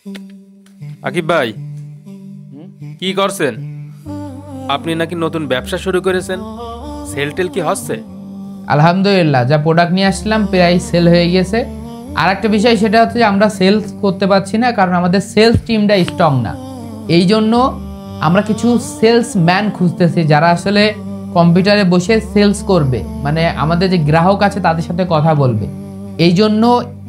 আকিব ভাই, কি করছেন? আপনি নাকি নতুন ব্যবসা শুরু করেছেন, সেল টেল কি হচ্ছে? আলহামদুলিল্লাহ, যা প্রোডাক্ট নিয়ে আসলাম প্রায় সেল হয়ে গেছে। আর একটা বিষয় সেটা হচ্ছে যে আমরা সেলস করতে পারছি না, কারণ আমাদের সেলস টিমটা স্ট্রং না। এই জন্য আমরা কিছু সেলসম্যান খুঁজতেছি যারা আসলে কম্পিউটারে বসে সেলস করবে, মানে আমাদের যে গ্রাহক আছে তাদের সাথে কথা বলবে। এই জন্য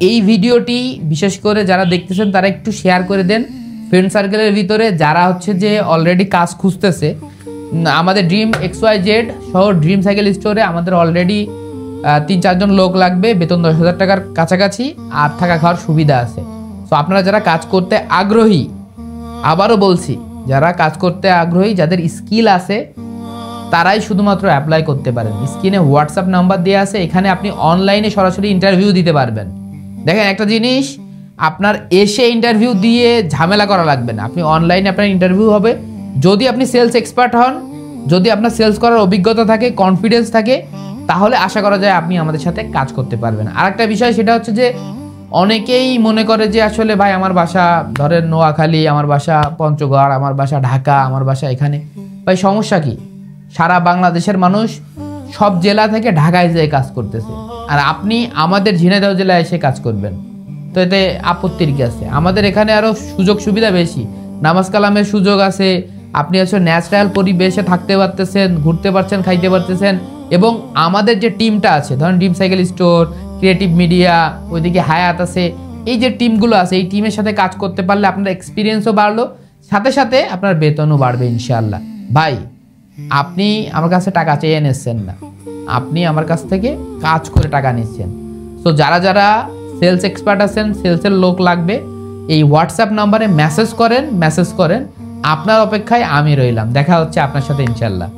এই ভিডিওটি বিশেষ করে যারা দেখতেছেন তারা একটু শেয়ার করে দেন ফ্রেন্ড সার্কেলের ভিতরে, যারা হচ্ছে যে অলরেডি কাজ খুঁজতেছে। আমাদের ড্রিম XYZ সহ ড্রিম সাইকেল স্টোরে আমাদের অলরেডি 3-4 জন লোক লাগবে, বেতন 10,000 টাকার কাছাকাছি, আর থাকা খাওয়ার সুবিধা আছে। সো আপনারা যারা কাজ করতে আগ্রহী, আবারও বলছি, যারা কাজ করতে আগ্রহী, যাদের স্কিল আছে তারাই শুধুমাত্র অ্যাপ্লাই করতে পারেন। স্ক্রিনে হোয়াটসঅ্যাপ নাম্বার দেওয়া আছে, এখানে আপনি অনলাইনে সরাসরি ইন্টারভিউ দিতে পারবেন। দেখেন একটা জিনিস, আপনার এসে ইন্টারভিউ দিয়ে ঝামেলা করা লাগবে না, আপনি অনলাইনে আপনার ইন্টারভিউ হবে। যদি আপনি সেলস এক্সপার্ট হন, যদি আপনার সেলস করার অভিজ্ঞতা থাকে, কনফিডেন্স থাকে, তাহলে আশা করা যায় আপনি আমাদের সাথে কাজ করতে পারবেন। আর একটা বিষয় সেটা হচ্ছে যে অনেকেই মনে করে যে আসলে ভাই আমার বাসা ধরেন নোয়াখালী, আমার বাসা পঞ্চগড়, আমার বাসা ঢাকা, আমার বাসা এখানে। ভাই সমস্যা কি? সারা বাংলাদেশের মানুষ সব জেলা থেকে ঢাকায় যেয়ে কাজ করতেছে, আর আপনি আমাদের ঝিনাইদহ জেলায় এসে কাজ করবেন, তো এতে আপত্তির কি আছে? আমাদের এখানে আরও সুযোগ সুবিধা বেশি, নামাজ কালামের সুযোগ আছে, আপনি হচ্ছে ন্যাচারাল পরিবেশে থাকতে পারতেছেন, ঘুরতে পারছেন, খাইতে পারতেছেন। এবং আমাদের যে টিমটা আছে, ধরেন dream cycle store, creative media, ওইদিকে হায়াত আছে, এই যে টিমগুলো আছে, এই টিমের সাথে কাজ করতে পারলে আপনার এক্সপিরিয়েন্সও বাড়লো, সাথে সাথে আপনার বেতনও বাড়বে ইনশাআল্লাহ। ভাই আপনি আমার কাছে টাকা চেয়ে নিচ্ছেন না, আপনি আমার কাছ থেকে কাজ করে টাকা নিচ্ছেন। সো যারা যারা সেলস এক্সপার্ট আছেন, সেলসের লোক লাগবে, এই হোয়াটসঅ্যাপ নাম্বারে মেসেজ করেন। আপনার অপেক্ষায় আমি রইলাম। দেখা হচ্ছে আপনার সাথে ইনশাআল্লাহ।